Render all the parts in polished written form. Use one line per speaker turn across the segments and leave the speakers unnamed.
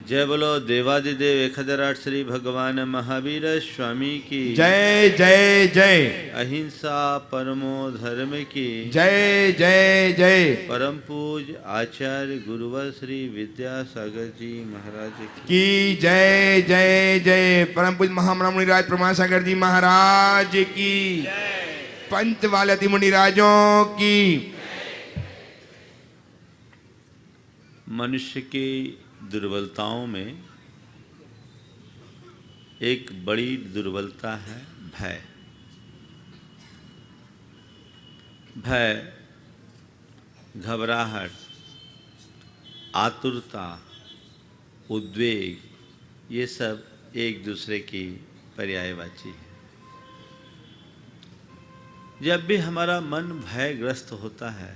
जय बोलो देवादिदेव एकहजराट श्री भगवान महावीर स्वामी की
जय जय जय।
अहिंसा परमो धर्म की
जय जय जय।
परम पूज आचार्य गुरुवर श्री विद्यासागर जी महाराज
की जय जय जय। परम पूज महामना मुनिराज प्रमाण सागर जी महाराज की पंच वाले अति मुनिराजों की।
मनुष्य की दुर्बलताओं में एक बड़ी दुर्बलता है भय। भय, घबराहट, आतुरता, उद्वेग, ये सब एक दूसरे की पर्यायवाची है। जब भी हमारा मन भयग्रस्त होता है,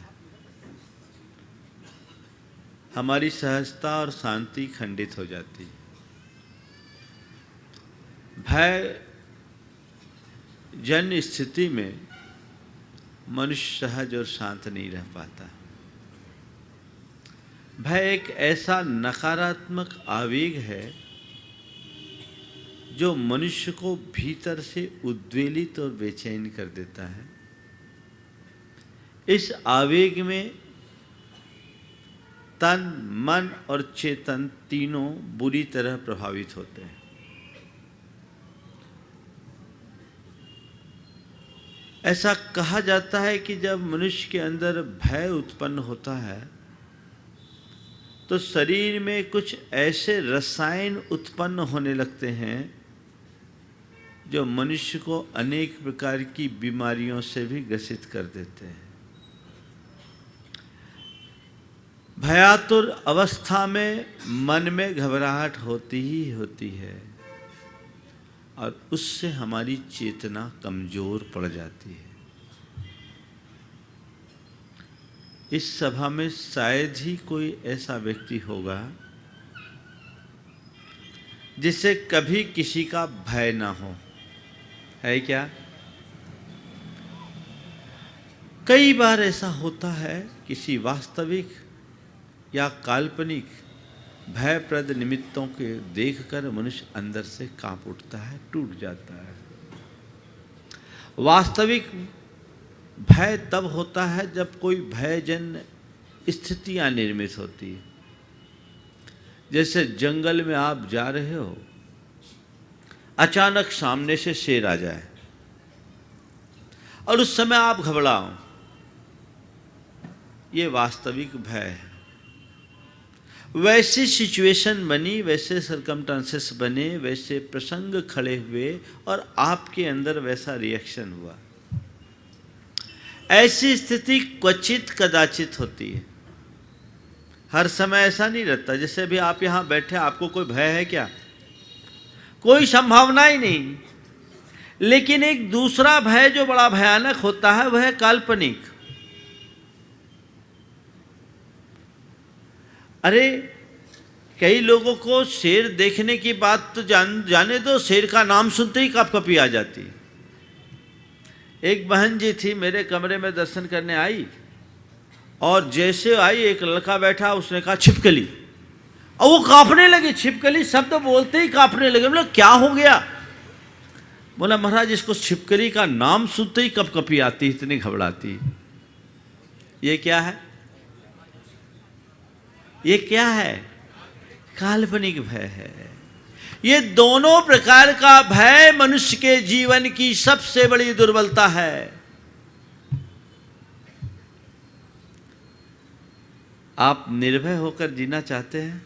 हमारी सहजता और शांति खंडित हो जाती है। भय जन्य स्थिति में मनुष्य सहज और शांत नहीं रह पाता। भय एक ऐसा नकारात्मक आवेग है जो मनुष्य को भीतर से उद्वेलित और बेचैन कर देता है। इस आवेग में तन, मन और चेतन तीनों बुरी तरह प्रभावित होते हैं। ऐसा कहा जाता है कि जब मनुष्य के अंदर भय उत्पन्न होता है तो शरीर में कुछ ऐसे रसायन उत्पन्न होने लगते हैं जो मनुष्य को अनेक प्रकार की बीमारियों से भी ग्रसित कर देते हैं। भयातुर अवस्था में मन में घबराहट होती ही होती है और उससे हमारी चेतना कमजोर पड़ जाती है। इस सभा में शायद ही कोई ऐसा व्यक्ति होगा जिसे कभी किसी का भय ना हो, है क्या? कई बार ऐसा होता है, किसी वास्तविक या काल्पनिक भयप्रद निमित्तों के देखकर मनुष्य अंदर से कांप उठता है, टूट जाता है। वास्तविक भय तब होता है जब कोई भयजन्य स्थितियां निर्मित होती है। जैसे जंगल में आप जा रहे हो, अचानक सामने से शेर आ जाए और उस समय आप घबराओ, ये वास्तविक भय है। वैसी सिचुएशन बनी, वैसे सर्कमस्टांसेस बने, वैसे प्रसंग खड़े हुए और आपके अंदर वैसा रिएक्शन हुआ। ऐसी स्थिति क्वचित कदाचित होती है, हर समय ऐसा नहीं रहता। जैसे अभी आप यहां बैठे, आपको कोई भय है क्या? कोई संभावना ही नहीं। लेकिन एक दूसरा भय जो बड़ा भयानक होता है वह है काल्पनिक। अरे कई लोगों को शेर देखने की बात तो जाने दो, शेर का नाम सुनते ही कपकपी आ जाती। एक बहन जी थी, मेरे कमरे में दर्शन करने आई और जैसे आई एक लड़का बैठा, उसने कहा छिपकली, और वो कांपने लगी। छिपकली शब्द बोलते ही कांपने लगे। बोला क्या हो गया? बोला महाराज इसको छिपकली का नाम सुनते ही कपकपी आती, इतनी घबराती। ये क्या है? ये क्या है? काल्पनिक भय है। ये दोनों प्रकार का भय मनुष्य के जीवन की सबसे बड़ी दुर्बलता है। आप निर्भय होकर जीना चाहते हैं?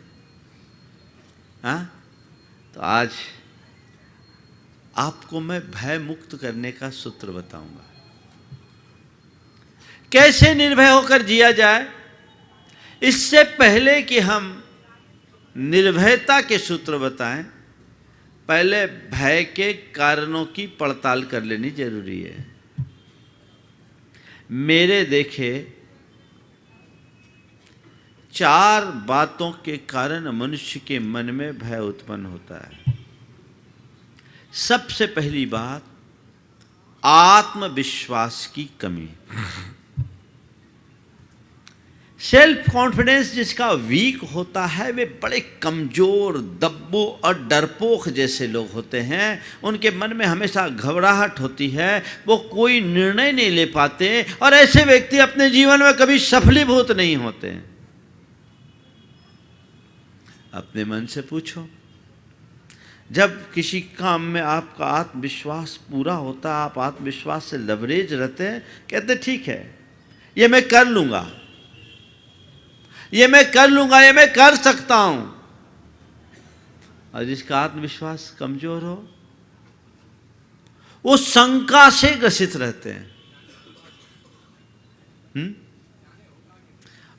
हाँ? तो आज आपको मैं भय मुक्त करने का सूत्र बताऊंगा। कैसे निर्भय होकर जिया जाए। इससे पहले कि हम निर्भयता के सूत्र बताएं, पहले भय के कारणों की पड़ताल कर लेनी जरूरी है। मेरे देखे 4 बातों के कारण मनुष्य के मन में भय उत्पन्न होता है। सबसे पहली बात, आत्मविश्वास की कमी। सेल्फ कॉन्फिडेंस जिसका वीक होता है वे बड़े कमज़ोर, दब्बू और डरपोक जैसे लोग होते हैं। उनके मन में हमेशा घबराहट होती है, वो कोई निर्णय नहीं ले पाते और ऐसे व्यक्ति अपने जीवन में कभी सफलीभूत नहीं होते। अपने मन से पूछो, जब किसी काम में आपका आत्मविश्वास पूरा होता, आप आत्मविश्वास से लवरेज रहते हैं, कहते ठीक है ये मैं कर लूँगा, ये मैं कर लूँगा, ये मैं कर सकता हूँ। और जिसका आत्मविश्वास कमज़ोर हो वो शंका से ग्रसित रहते हैं।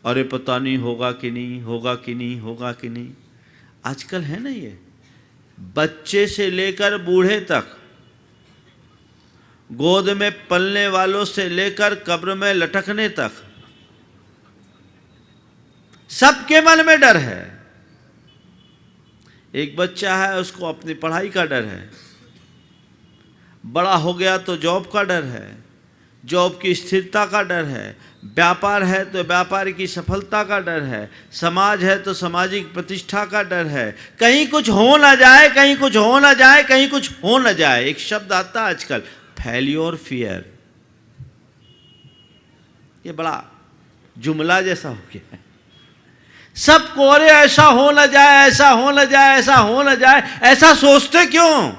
अरे पता नहीं होगा कि नहीं, होगा कि नहीं, होगा कि नहीं। आजकल है ना ये, बच्चे से लेकर बूढ़े तक, गोद में पलने वालों से लेकर कब्र में लटकने तक, सबके मन में डर है। एक बच्चा है उसको अपनी पढ़ाई का डर है, बड़ा हो गया तो जॉब का डर है, जॉब की स्थिरता का डर है, व्यापार है तो व्यापार की सफलता का डर है, समाज है तो सामाजिक प्रतिष्ठा का डर है, कहीं कुछ हो ना जाए, कहीं कुछ हो ना जाए, कहीं कुछ हो ना जाए। एक शब्द आता है आजकल, फेल्योर फियर। ये बड़ा जुमला जैसा हो गया है सबको। अरे ऐसा हो ना जाए, ऐसा हो ना जाए, ऐसा हो ना जाए, ऐसा सोचते क्यों?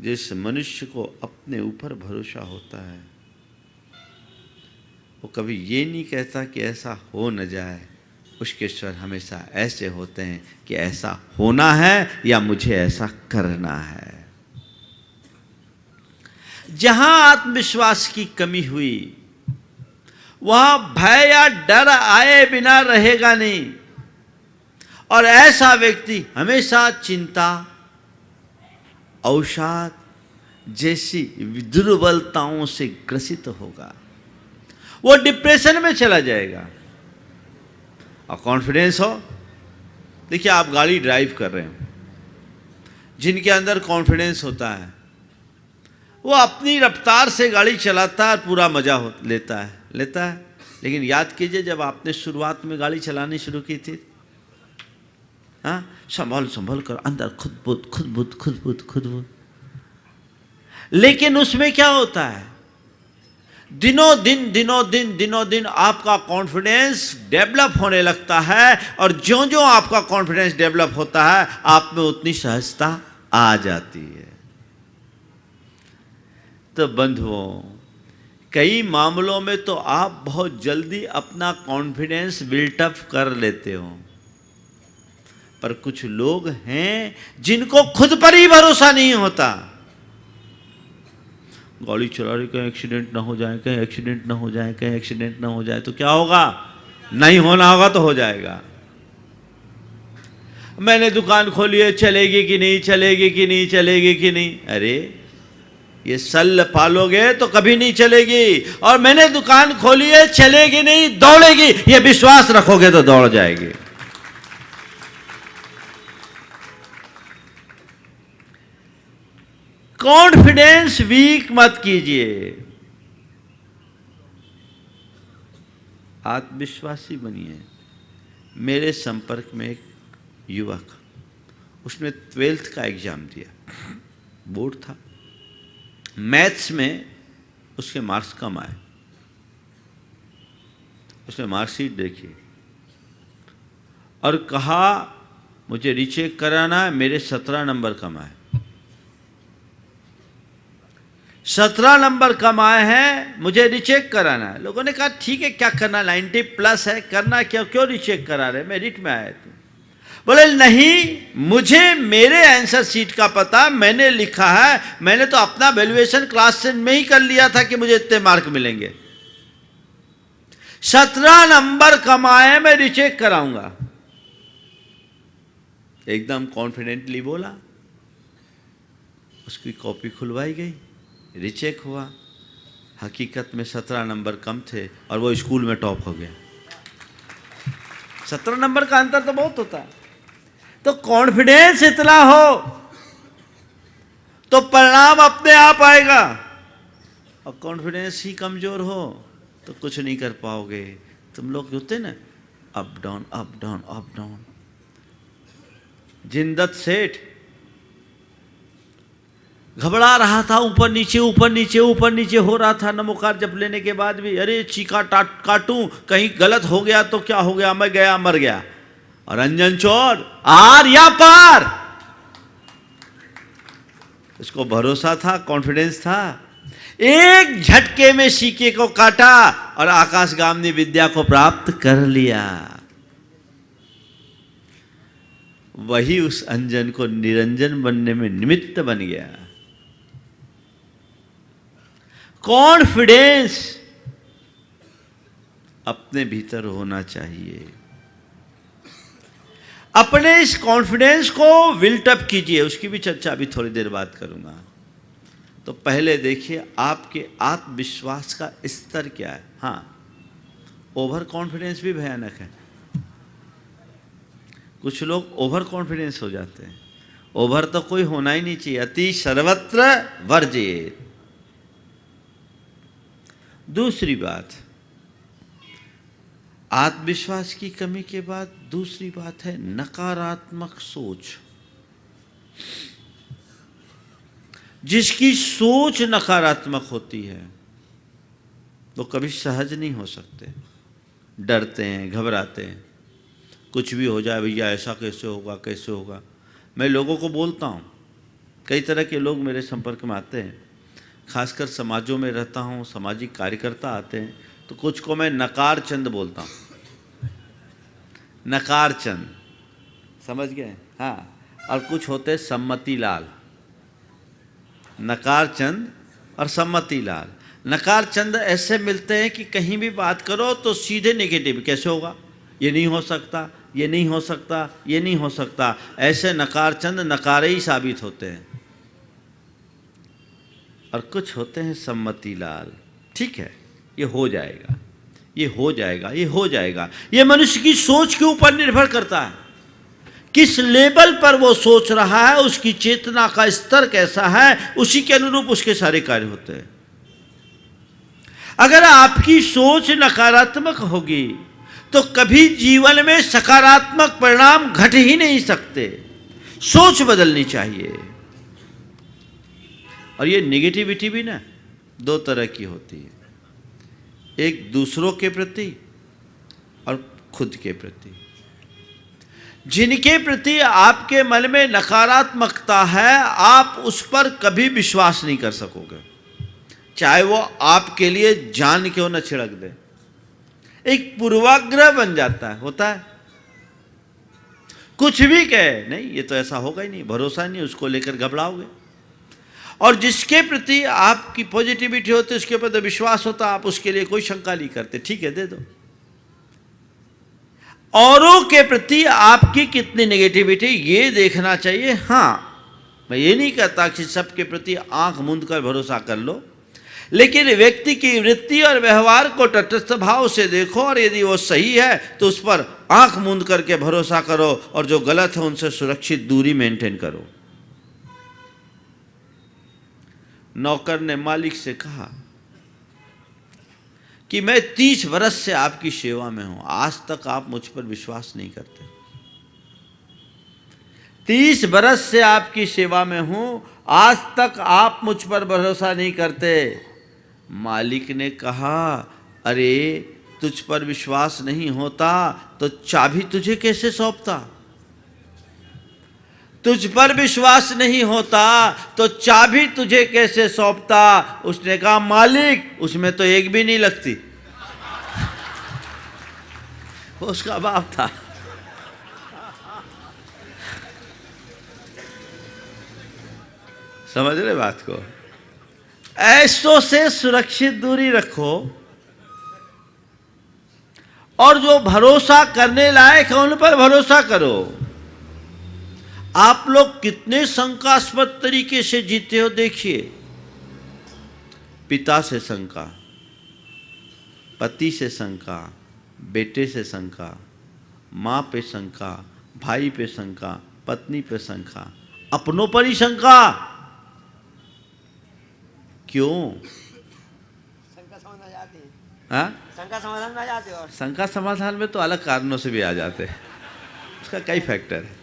जिस मनुष्य को अपने ऊपर भरोसा होता है वो कभी ये नहीं कहता कि ऐसा हो न जाए। उसके स्वर हमेशा ऐसे होते हैं कि ऐसा होना है या मुझे ऐसा करना है। जहां आत्मविश्वास की कमी हुई वहां भय या डर आए बिना रहेगा नहीं, और ऐसा व्यक्ति हमेशा चिंता, अवसाद जैसी दुर्बलताओं से ग्रसित होगा, वो डिप्रेशन में चला जाएगा। और कॉन्फिडेंस हो, देखिए आप गाड़ी ड्राइव कर रहे हो, जिनके अंदर कॉन्फिडेंस होता है वो अपनी रफ्तार से गाड़ी चलाता है और पूरा मजा लेता है। लेकिन याद कीजिए जब आपने शुरुआत में गाड़ी चलानी शुरू की थी, हाँ, संभल कर अंदर खुद। लेकिन उसमें क्या होता है, दिनों दिन आपका कॉन्फिडेंस डेवलप होने लगता है, और जो आपका कॉन्फिडेंस डेवलप होता है आप में उतनी सहजता आ जाती है। तो बंधुओं, कई मामलों में तो आप बहुत जल्दी अपना कॉन्फिडेंस बिल्टअप कर लेते हो, पर कुछ लोग हैं जिनको खुद पर ही भरोसा नहीं होता। गाड़ी चला रही, कहीं एक्सीडेंट ना हो जाए, कहीं एक्सीडेंट ना हो जाए, कहीं एक्सीडेंट ना हो जाए तो क्या होगा? नहीं होना होगा तो हो जाएगा। मैंने दुकान खोली है, चलेगी कि नहीं, चलेगी कि नहीं, चलेगी कि नहीं। अरे ये सल पालोगे तो कभी नहीं चलेगी। और मैंने दुकान खोली है, चलेगी नहीं, दौड़ेगी, ये विश्वास रखोगे तो दौड़ जाएगी। कॉन्फिडेंस वीक मत कीजिए, आत्मविश्वासी बनिए। मेरे संपर्क में एक युवक, उसने 12th का एग्जाम दिया, बोर्ड था, मैथ्स में उसके मार्क्स कम आए। उसने मार्कशीट देखी और कहा मुझे रीचेक कराना है, मेरे 17 नंबर कम आए। 17 नंबर कम आए हैं, मुझे रीचेक कराना है। लोगों ने कहा ठीक है, क्या करना, 90+ है, करना क्यों रीचेक करा रहे, मेरिट में आए थे। बोले नहीं, मुझे मेरे आंसर शीट का पता, मैंने लिखा है, मैंने तो अपना वैल्यूएशन क्लास 10 में ही कर लिया था कि मुझे इतने मार्क मिलेंगे। 17 नंबर कम आए, मैं रीचेक कराऊंगा। एकदम कॉन्फिडेंटली बोला। उसकी कॉपी खुलवाई गई, रीचेक हुआ। हकीकत में 17 नंबर कम थे और वो स्कूल में टॉप हो गया। 17 नंबर का अंतर तो बहुत होता है। तो कॉन्फिडेंस इतना हो तो परिणाम अपने आप आएगा, और कॉन्फिडेंस ही कमजोर हो तो कुछ नहीं कर पाओगे। तुम लोग होते ना up down up down up down. जिंदत सेठ घबरा रहा था, ऊपर नीचे ऊपर नीचे ऊपर नीचे हो रहा था नमोकार जप लेने के बाद भी। अरे चीखा काटूं, कहीं गलत हो गया तो क्या हो गया, मैं गया मर गया। और अंजन चोर आर या पार, उसको भरोसा था, कॉन्फिडेंस था। एक झटके में सीके को काटा और आकाशगामिनी विद्या को प्राप्त कर लिया। वही उस अंजन को निरंजन बनने में निमित्त बन गया। कॉन्फिडेंस अपने भीतर होना चाहिए। अपने इस कॉन्फिडेंस को बिल्टअप कीजिए, उसकी भी चर्चा अभी थोड़ी देर बाद करूंगा। तो पहले देखिए आपके आत्मविश्वास का स्तर क्या है। हाँ, ओवर कॉन्फिडेंस भी भयानक है। कुछ लोग ओवर कॉन्फिडेंस हो जाते हैं। ओवर तो कोई होना ही नहीं चाहिए, अति सर्वत्र वर्जित। दूसरी बात, आत्मविश्वास की कमी के बाद दूसरी बात है नकारात्मक सोच। जिसकी सोच नकारात्मक होती है वो कभी सहज नहीं हो सकते, डरते हैं, घबराते हैं। कुछ भी हो जाए, भैया ऐसा कैसे होगा कैसे होगा। मैं लोगों को बोलता हूँ, कई तरह के लोग मेरे संपर्क में आते हैं, खासकर समाजों में रहता हूँ, सामाजिक कार्यकर्ता आते हैं, तो कुछ को मैं नकार चंद बोलता हूँ। नकार चंद, समझ गए? हाँ। और कुछ होते हैं सम्मति लाल। नकार चंद और सम्मति लाल। नकार चंद ऐसे मिलते हैं कि कहीं भी बात करो तो सीधे नेगेटिव, कैसे होगा, ये नहीं हो सकता, ये नहीं हो सकता, ये नहीं हो सकता। ऐसे नकार चंद नकारे ही साबित होते हैं। और कुछ होते हैं सम्मति लाल, ठीक है ये हो जाएगा, ये हो जाएगा, ये हो जाएगा। ये मनुष्य की सोच के ऊपर निर्भर करता है, किस लेवल पर वो सोच रहा है, उसकी चेतना का स्तर कैसा है, उसी के अनुरूप उसके सारे कार्य होते हैं। अगर आपकी सोच नकारात्मक होगी तो कभी जीवन में सकारात्मक परिणाम घट ही नहीं सकते। सोच बदलनी चाहिए। और ये नेगेटिविटी भी ना दो तरह की होती है, एक दूसरों के प्रति और खुद के प्रति। जिनके प्रति आपके मन में नकारात्मकता है, आप उस पर कभी विश्वास नहीं कर सकोगे, चाहे वो आपके लिए जान क्यों न छिड़क दे। एक पूर्वाग्रह बन जाता है, होता है। कुछ भी कहे, नहीं ये तो ऐसा होगा ही नहीं, भरोसा नहीं, उसको लेकर घबराओगे। और जिसके प्रति आपकी पॉजिटिविटी होती है, उसके ऊपर तो विश्वास होता, आप उसके लिए कोई शंका नहीं करते, ठीक है दे दो। औरों के प्रति आपकी कितनी नेगेटिविटी ये देखना चाहिए। हाँ, मैं ये नहीं कहता कि सबके प्रति आंख मूंद कर भरोसा कर लो, लेकिन व्यक्ति की वृत्ति और व्यवहार को तटस्थ भाव से देखो, और यदि वो सही है तो उस पर आंख मूंद करके भरोसा करो, और जो गलत है उनसे सुरक्षित दूरी मेंटेन करो। नौकर ने मालिक से कहा कि मैं 30 वर्ष से आपकी सेवा में हूं, आज तक आप मुझ पर विश्वास नहीं करते। 30 वर्ष से आपकी सेवा में हूं, आज तक आप मुझ पर भरोसा नहीं करते। मालिक ने कहा, अरे तुझ पर विश्वास नहीं होता तो चाबी तुझे कैसे सौंपता? तुझ पर विश्वास नहीं होता तो चाबी तुझे कैसे सौंपता? उसने कहा, मालिक उसमें तो एक भी नहीं लगती। वो उसका बाप था। समझ रहे बात को? ऐसों से सुरक्षित दूरी रखो, और जो भरोसा करने लायक है उन पर भरोसा करो। आप लोग कितने शंकास्पद तरीके से जीते हो देखिए। पिता से शंका, पति से शंका, बेटे से शंका, माँ पे शंका, भाई पे शंका, पत्नी पे शंका, अपनों पर ही शंका। क्यों?
शंका समझ आ जाती है।
हाँ,
शंका समाधान में आ जाते हो। और
शंका समाधान में तो अलग कारणों से भी आ जाते हैं, उसका कई फैक्टर है।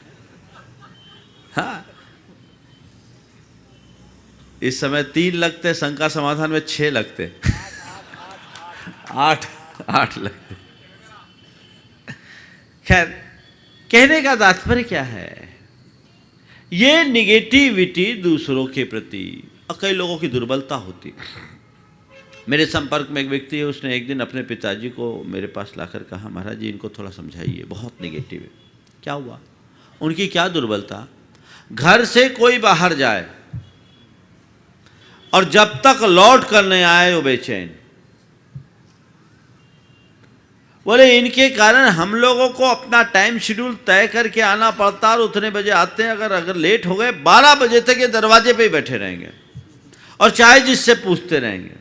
हाँ, इस समय 3 लगते, शंका समाधान में 6 लगते, 8 लगते। खैर, कहने का तात्पर्य क्या है, ये निगेटिविटी दूसरों के प्रति और कई लोगों की दुर्बलता होती। मेरे संपर्क में एक व्यक्ति है, उसने एक दिन अपने पिताजी को मेरे पास लाकर कहा, महाराज जी इनको थोड़ा समझाइए, बहुत निगेटिव है। क्या हुआ? उनकी क्या दुर्बलता, घर से कोई बाहर जाए और जब तक लौट कर नहीं आए वो बेचैन। बोले इनके कारण हम लोगों को अपना टाइम शेड्यूल तय करके आना पड़ता और उतने बजे आते हैं, अगर लेट हो गए 12 बजे तक ये दरवाजे पे ही बैठे रहेंगे और चाहे जिससे पूछते रहेंगे,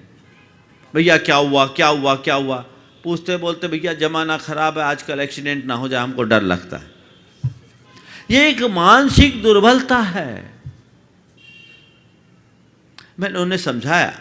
भैया क्या हुआ क्या हुआ क्या हुआ। पूछते बोलते भैया जमाना खराब है, आजकल एक्सीडेंट ना हो जाए, हमको डर लगता है। ये एक मानसिक दुर्बलता है। मैंने उन्हें समझाया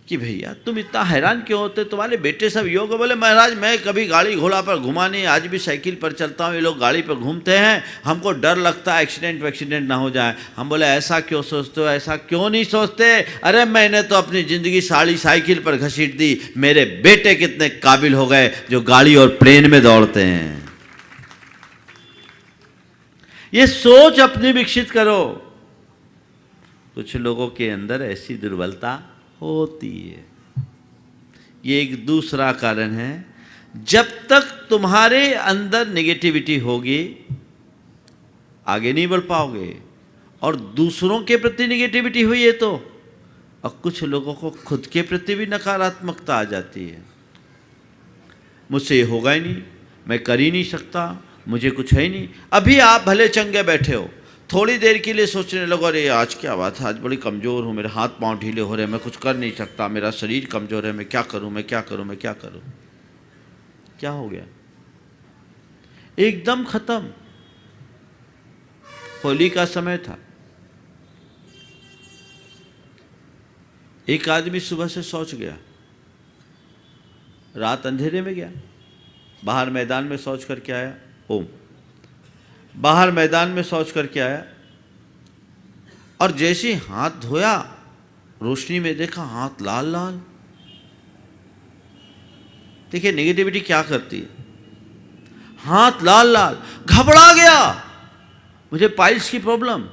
कि भैया तुम इतना हैरान क्यों होते, तुम्हारे बेटे सब योग। बोले महाराज मैं कभी गाड़ी घोड़ा पर घुमा नहीं, आज भी साइकिल पर चलता हूँ, ये लोग गाड़ी पर घूमते हैं, हमको डर लगता है एक्सीडेंट ना हो जाए। हम बोले ऐसा क्यों सोचते हो, ऐसा क्यों नहीं सोचते। अरे मैंने तो अपनी ज़िंदगी साइकिल पर घसीट दी, मेरे बेटे कितने काबिल हो गए जो गाड़ी और प्लेन में दौड़ते हैं। ये सोच अपनी विकसित करो। कुछ लोगों के अंदर ऐसी दुर्बलता होती है। ये एक दूसरा कारण है। जब तक तुम्हारे अंदर नेगेटिविटी होगी आगे नहीं बढ़ पाओगे। और दूसरों के प्रति नेगेटिविटी हुई है तो, और कुछ लोगों को खुद के प्रति भी नकारात्मकता आ जाती है। मुझसे ये होगा ही नहीं, मैं कर ही नहीं सकता, मुझे कुछ है ही नहीं। अभी आप भले चंगे बैठे हो, थोड़ी देर के लिए सोचने लगो अरे आज क्या बात है, आज बड़ी कमज़ोर हूँ, मेरे हाथ पांव ढीले हो रहे हैं, मैं कुछ कर नहीं सकता, मेरा शरीर कमज़ोर है, मैं क्या करूँ मैं क्या करूँ मैं क्या करूँ। क्या हो गया? एकदम खत्म। होली का समय था, एक आदमी सुबह से शौच गया, रात अंधेरे में गया, बाहर मैदान में शौच करके आया। बाहर मैदान में शौच करके आया और जैसे हाथ धोया रोशनी में देखा हाथ लाल लाल। देखिए नेगेटिविटी क्या करती है, हाथ लाल लाल। घबरा गया, मुझे पाइल्स की प्रॉब्लम,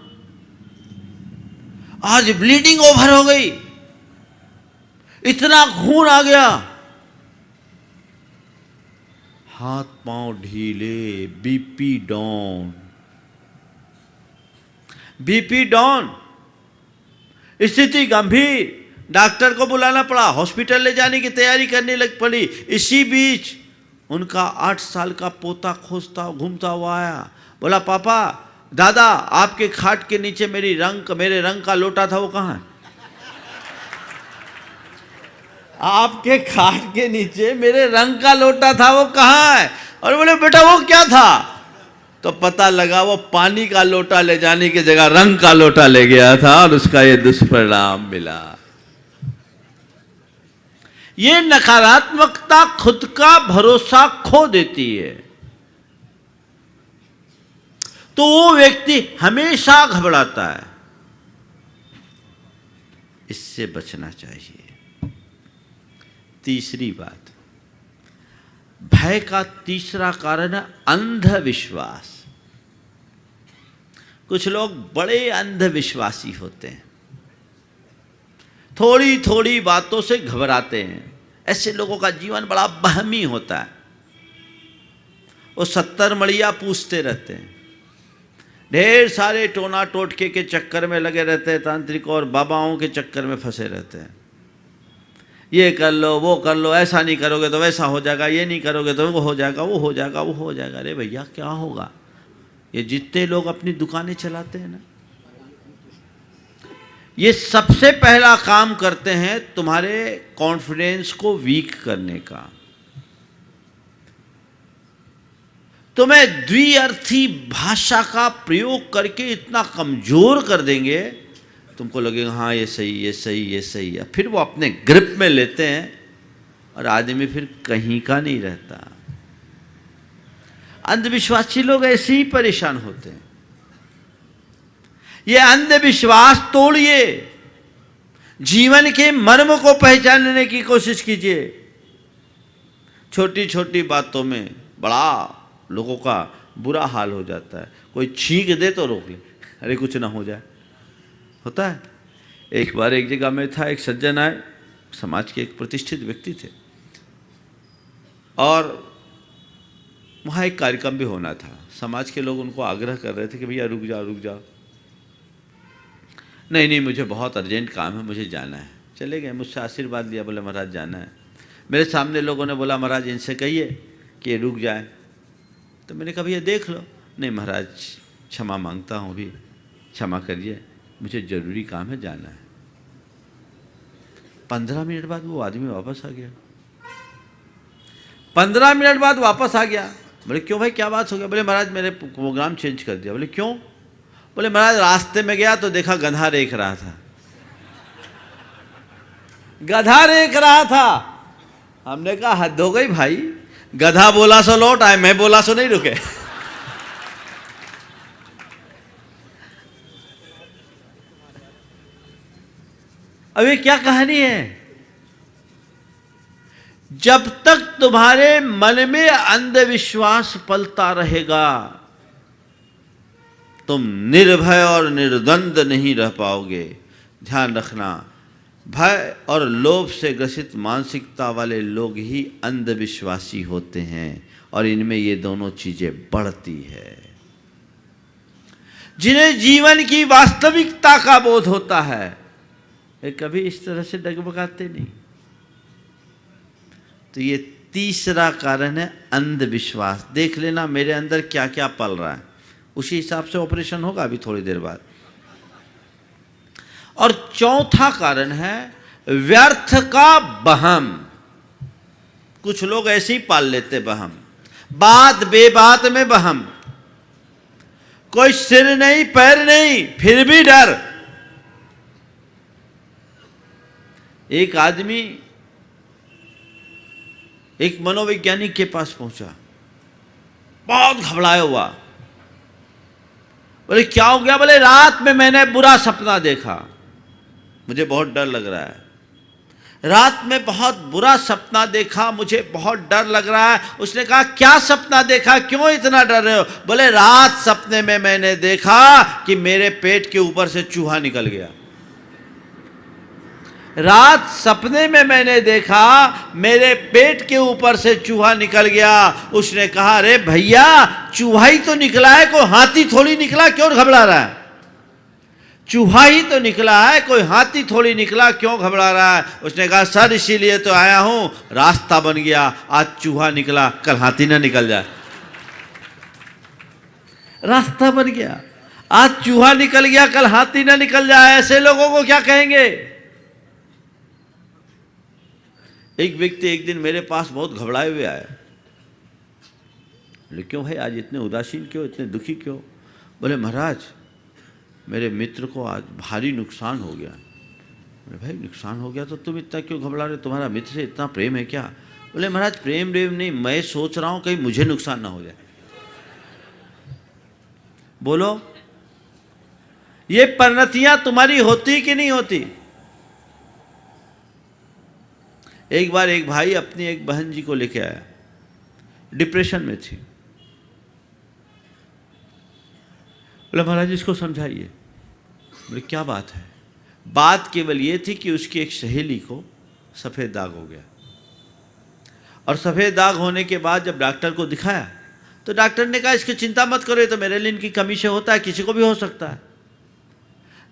आज ब्लीडिंग ओवर हो गई, इतना खून आ गया, हाथ पांव ढीले, बीपी डाउन, बीपी डाउन, स्थिति गंभीर। डॉक्टर को बुलाना पड़ा, हॉस्पिटल ले जाने की तैयारी करने लग पड़ी। इसी बीच उनका 8 साल का पोता खोजता घूमता हुआ आया। बोला पापा दादा आपके खाट के नीचे मेरे रंग का लोटा था, वो कहाँ है? आपके खाट के नीचे मेरे रंग का लोटा था, वो कहाँ है? और बोले बेटा वो क्या था? तो पता लगा वो पानी का लोटा ले जाने की जगह रंग का लोटा ले गया था और उसका ये दुष्परिणाम मिला। ये नकारात्मकता खुद का भरोसा खो देती है, तो वो व्यक्ति हमेशा घबराता है। इससे बचना चाहिए। तीसरी बात, भय का तीसरा कारण है अंधविश्वास। कुछ लोग बड़े अंधविश्वासी होते हैं, थोड़ी थोड़ी बातों से घबराते हैं। ऐसे लोगों का जीवन बड़ा बहमी होता है। वो 70 मड़िया पूछते रहते हैं, ढेर सारे टोना टोटके के चक्कर में लगे रहते हैं, तांत्रिक और बाबाओं के चक्कर में फंसे रहते हैं। ये कर लो वो कर लो, ऐसा नहीं करोगे तो वैसा हो जाएगा, ये नहीं करोगे तो वो हो जाएगा, वो हो जाएगा, वो हो जाएगा। अरे भैया क्या होगा? ये जितने लोग अपनी दुकानें चलाते हैं ना, ये सबसे पहला काम करते हैं तुम्हारे कॉन्फिडेंस को वीक करने का। तुम्हें द्विअर्थी भाषा का प्रयोग करके इतना कमजोर कर देंगे, तुमको लगेगा हाँ ये सही ये सही ये सही है। फिर वो अपने ग्रिप में लेते हैं और आदमी फिर कहीं का नहीं रहता। अंधविश्वासी लोग ऐसे ही परेशान होते हैं। ये अंधविश्वास तोड़िए, जीवन के मर्म को पहचानने की कोशिश कीजिए। छोटी छोटी बातों में बड़ा लोगों का बुरा हाल हो जाता है। कोई छींक दे तो रोक ले, अरे कुछ ना हो जाए, होता है। एक बार एक जगह में था, एक सज्जन आए, समाज के एक प्रतिष्ठित व्यक्ति थे, और वहाँ एक कार्यक्रम भी होना था। समाज के लोग उनको आग्रह कर रहे थे कि भैया रुक जाओ रुक जाओ। नहीं नहीं, मुझे बहुत अर्जेंट काम है, मुझे जाना है। चले गए, मुझसे आशीर्वाद लिया, बोले महाराज जाना है। मेरे सामने लोगों ने बोला महाराज इनसे कहिए कि ये रुक जाए। तो मैंने कहा भैया देख लो। नहीं महाराज क्षमा मांगता हूँ, भी क्षमा करिए, मुझे ज़रूरी काम है, जाना है। 15 मिनट बाद वो आदमी वापस आ गया। 15 मिनट बाद वापस आ गया। बोले क्यों भाई, क्या बात हो गया? बोले महाराज मैंने प्रोग्राम चेंज कर दिया। बोले क्यों? बोले महाराज रास्ते में गया तो देखा गधा रेख रहा था। गधा रेख रहा था। हमने कहा हद हो गई भाई, गधा बोला सो लौट आए, मैं बोला सो नहीं रुके। अब ये क्या कहानी है? जब तक तुम्हारे मन में अंधविश्वास पलता रहेगा, तुम निर्भय और निर्द्वंद नहीं रह पाओगे। ध्यान रखना, भय और लोभ से ग्रसित मानसिकता वाले लोग ही अंधविश्वासी होते हैं, और इनमें ये दोनों चीजें बढ़ती है। जिन्हें जीवन की वास्तविकता का बोध होता है, वे कभी इस तरह से डगमगाते नहीं। तो ये तीसरा कारण है अंधविश्वास। देख लेना मेरे अंदर क्या क्या पल रहा है, उसी हिसाब से ऑपरेशन होगा अभी थोड़ी देर बाद। और चौथा कारण है व्यर्थ का बहम। कुछ लोग ऐसे ही पाल लेते बहम, बात बेबात में बहम, कोई सिर नहीं पैर नहीं फिर भी डर। एक आदमी एक मनोवैज्ञानिक के पास पहुंचा, बहुत घबराया हुआ। बोले क्या हो गया? बोले रात में मैंने बुरा सपना देखा, मुझे बहुत डर लग रहा है। रात में बहुत बुरा सपना देखा, मुझे बहुत डर लग रहा है। उसने कहा क्या सपना देखा, क्यों इतना डर रहे हो? बोले रात सपने में मैंने देखा कि मेरे पेट के ऊपर से चूहा निकल गया। रात सपने में मैंने देखा मेरे पेट के ऊपर से चूहा निकल गया। उसने कहा अरे भैया चूहा ही तो निकला है, कोई हाथी थोड़ी निकला, क्यों घबरा रहा है? चूहा ही तो निकला है, कोई हाथी थोड़ी निकला, क्यों घबरा रहा है? उसने कहा सर इसीलिए तो आया हूं, रास्ता बन गया, आज चूहा निकला, कल हाथी ना निकल जाए। रास्ता बन गया, आज चूहा निकल गया, कल हाथी ना निकल जाए। ऐसे लोगों को क्या कहेंगे? एक व्यक्ति एक दिन मेरे पास बहुत घबराए हुए आया। बोले क्यों भाई आज इतने उदासीन क्यों, इतने दुखी क्यों? बोले महाराज मेरे मित्र को आज भारी नुकसान हो गया। बोले भाई नुकसान हो गया तो तुम इतना क्यों घबरा रहे, तुम्हारा मित्र से इतना प्रेम है क्या? बोले महाराज प्रेम नहीं, मैं सोच रहा हूं कहीं मुझे नुकसान ना हो जाए। बोलो ये परिणतियां तुम्हारी होती कि नहीं होती? एक बार एक भाई अपनी एक बहन जी को लेके आया, डिप्रेशन में थी। बोले महाराज इसको समझाइए। बोले क्या बात है? बात केवल ये थी कि उसकी एक सहेली को सफ़ेद दाग हो गया, और सफ़ेद दाग होने के बाद जब डॉक्टर को दिखाया तो डॉक्टर ने कहा इसकी चिंता मत करो, ये तो मेलेनिन की कमी से होता है, किसी को भी हो सकता है।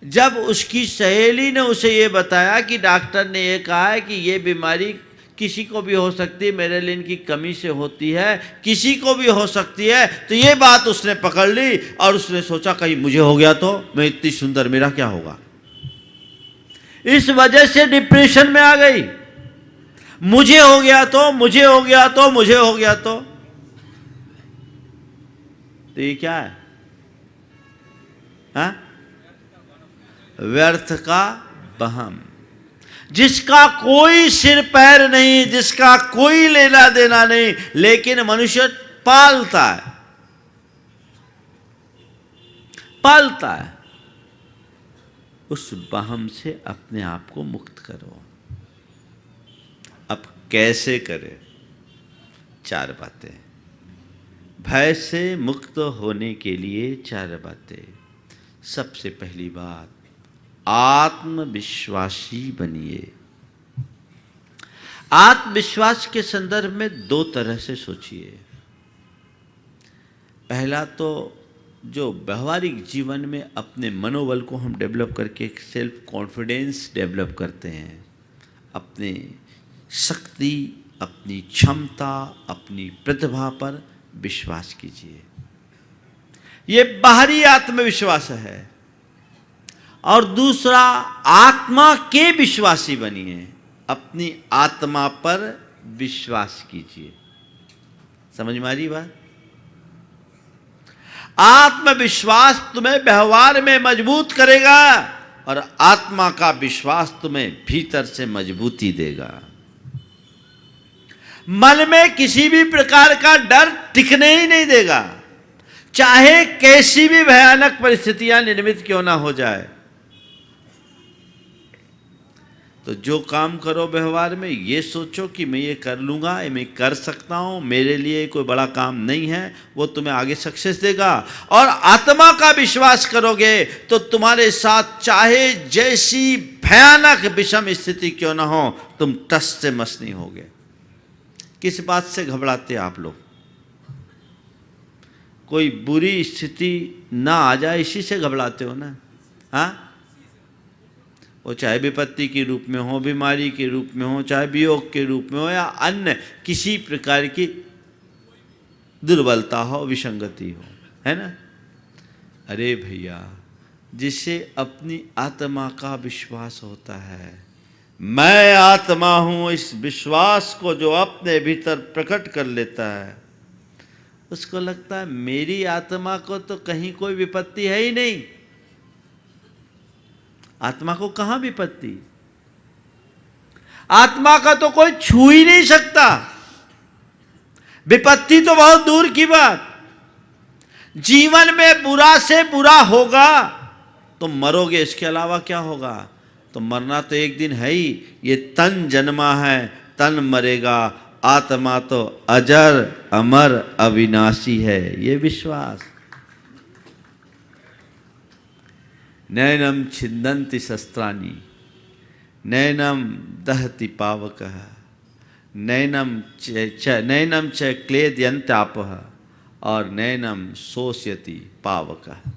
जब उसकी सहेली ने उसे ये बताया कि डॉक्टर ने ये कहा है कि ये बीमारी किसी को भी हो सकती है, मेलेनिन की कमी से होती है, किसी को भी हो सकती है, तो ये बात उसने पकड़ ली और उसने सोचा कहीं मुझे हो गया तो मैं इतनी सुंदर, मेरा क्या होगा? इस वजह से डिप्रेशन में आ गई। मुझे हो गया तो, मुझे हो गया तो, मुझे हो गया तो ये क्या है? हाँ? व्यर्थ का बहम। जिसका कोई सिर पैर नहीं, जिसका कोई लेना देना नहीं, लेकिन मनुष्य पालता है, पालता है। उस वहम से अपने आप को मुक्त करो। अब कैसे करें? 4 बातें। भय से मुक्त होने के लिए 4 बातें। सबसे पहली बात, आत्मविश्वासी बनिए। आत्मविश्वास के संदर्भ में 2 तरह से सोचिए। पहला तो जो व्यवहारिक जीवन में अपने मनोबल को हम डेवलप करके एक सेल्फ कॉन्फिडेंस डेवलप करते हैं, अपने शक्ति, अपनी क्षमता, अपनी प्रतिभा पर विश्वास कीजिए। ये बाहरी आत्मविश्वास है। और दूसरा, आत्मा के विश्वासी बनिए। अपनी आत्मा पर विश्वास कीजिए। समझ में आ रही बात? आत्मविश्वास तुम्हें व्यवहार में मजबूत करेगा और आत्मा का विश्वास तुम्हें भीतर से मजबूती देगा। मन में किसी भी प्रकार का डर टिकने ही नहीं देगा, चाहे कैसी भी भयानक परिस्थितियां निर्मित क्यों ना हो जाए। तो जो काम करो व्यवहार में, ये सोचो कि मैं ये कर लूँगा, मैं कर सकता हूँ, मेरे लिए कोई बड़ा काम नहीं है, वो तुम्हें आगे सक्सेस देगा। और आत्मा का विश्वास करोगे तो तुम्हारे साथ चाहे जैसी भयानक विषम स्थिति क्यों ना हो, तुम टस से मस नहीं होगे। किस बात से घबराते आप लोग? कोई बुरी स्थिति ना आ जाए इसी से घबराते हो ना? हाँ, वो चाहे विपत्ति के रूप में हो, बीमारी के रूप में हो, चाहे वियोग के रूप में हो, या अन्य किसी प्रकार की दुर्बलता हो, विसंगति हो, है ना? अरे भैया, जिसे अपनी आत्मा का विश्वास होता है, मैं आत्मा हूं, इस विश्वास को जो अपने भीतर प्रकट कर लेता है, उसको लगता है मेरी आत्मा को तो कहीं कोई विपत्ति है ही नहीं। आत्मा को कहां विपत्ति? आत्मा का तो कोई छू ही नहीं सकता। विपत्ति तो बहुत दूर की बात। जीवन में बुरा से बुरा होगा तो मरोगे, इसके अलावा क्या होगा? तो मरना तो एक दिन है ही। ये तन जन्मा है, तन मरेगा, आत्मा तो अजर अमर अविनाशी है। ये विश्वास। नैनम छिन्दन्ति शस्त्राणि, नैनम दहति पावकः, नैनम च क्लेदयन्त्यापः, और नैनम शोषयति पावकः।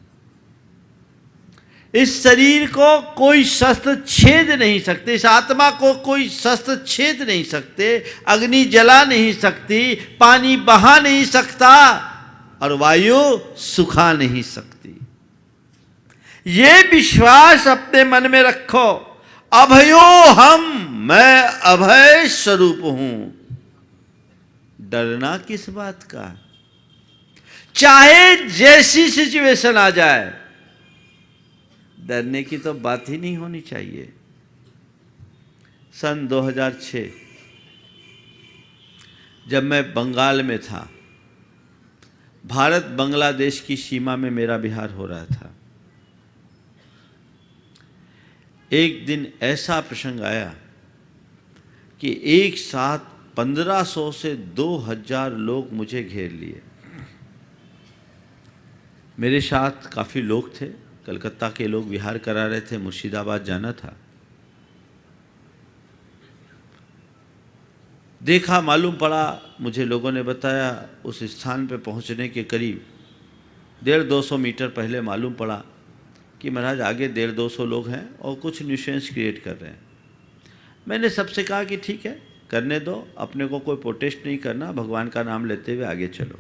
इस शरीर को कोई शस्त्र छेद नहीं सकते, इस आत्मा को कोई शस्त्र छेद नहीं सकते, अग्नि जला नहीं सकती, पानी बहा नहीं सकता, और वायु सुखा नहीं सकती। ये विश्वास अपने मन में रखो। अभयो हम, मैं अभय स्वरूप हूं। डरना किस बात का? चाहे जैसी सिचुएशन आ जाए, डरने की तो बात ही नहीं होनी चाहिए। सन 2006 जब मैं बंगाल में था, भारत बांग्लादेश की सीमा में मेरा विहार हो रहा था। एक दिन ऐसा प्रसंग आया कि एक साथ 1500 से 2000 लोग मुझे घेर लिए। मेरे साथ काफ़ी लोग थे, कलकत्ता के लोग विहार करा रहे थे, मुर्शिदाबाद जाना था। देखा, मालूम पड़ा, मुझे लोगों ने बताया, उस स्थान पे पहुंचने के करीब 150-200 मीटर पहले मालूम पड़ा कि महाराज आगे 150-200 लोग हैं और कुछ न्यूसेंस क्रिएट कर रहे हैं। मैंने सबसे कहा कि ठीक है, करने दो, अपने को कोई प्रोटेस्ट नहीं करना, भगवान का नाम लेते हुए आगे चलो।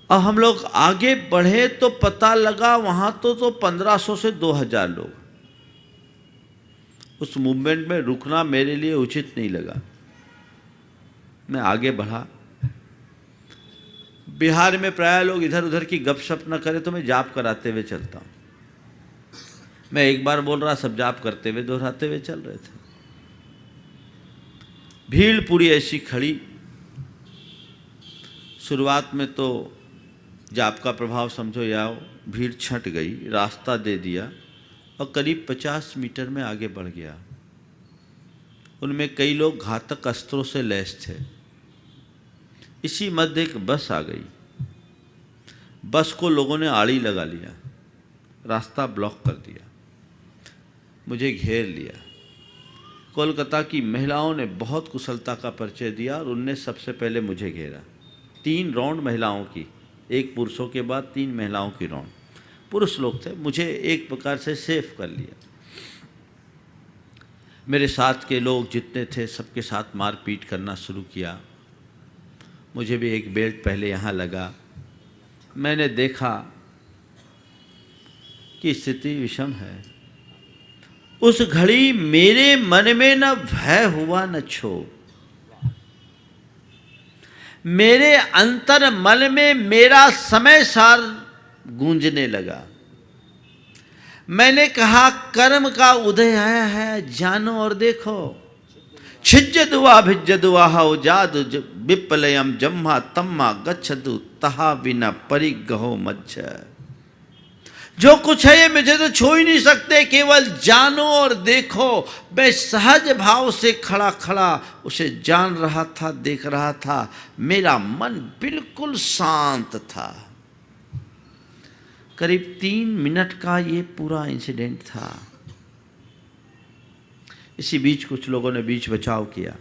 अब हम लोग आगे बढ़े तो पता लगा वहाँ तो 1500 से 2000 लोग। उस मूवमेंट में रुकना मेरे लिए उचित नहीं लगा। मैं आगे बढ़ा। बिहार में प्राय लोग इधर उधर की गपशप न करें तो मैं जाप कराते हुए चलता हूँ। मैं एक बार बोल रहा, सब जाप करते हुए दोहराते हुए चल रहे थे। भीड़ पूरी ऐसी खड़ी। शुरुआत में तो जाप का प्रभाव समझो या भीड़ छंट गई, रास्ता दे दिया और करीब 50 मीटर में आगे बढ़ गया। उनमें कई लोग घातक अस्त्रों से लैस थे। इसी मध्य एक बस आ गई। बस को लोगों ने आड़ी लगा लिया, रास्ता ब्लॉक कर दिया, मुझे घेर लिया। कोलकाता की महिलाओं ने बहुत कुशलता का परिचय दिया और उनने सबसे पहले मुझे घेरा। 3 राउंड महिलाओं की, एक पुरुषों के बाद 3 महिलाओं की राउंड। पुरुष लोग थे, मुझे एक प्रकार से सेफ कर लिया। मेरे साथ के लोग जितने थे सबके साथ मारपीट करना शुरू किया। मुझे भी एक बेल्ट पहले यहाँ लगा। मैंने देखा कि स्थिति विषम है। उस घड़ी मेरे मन में न भय हुआ न क्षोभ। मेरे अंतर मन में मेरा समय सार गूंजने लगा। मैंने कहा कर्म का उदय आया है, जानो और देखो। छिज्जदुआ भिज्जदुआ जादु विप्लयम जम्मा तम्मा गच्छदु तहा बिना परिगहो मज्ज। जो कुछ है ये मुझे तो छू ही नहीं सकते, केवल जानो और देखो। मैं सहज भाव से खड़ा खड़ा उसे जान रहा था, देख रहा था। मेरा मन बिल्कुल शांत था। करीब 3 मिनट का ये पूरा इंसिडेंट था। इसी बीच कुछ लोगों ने बीच बचाव किया,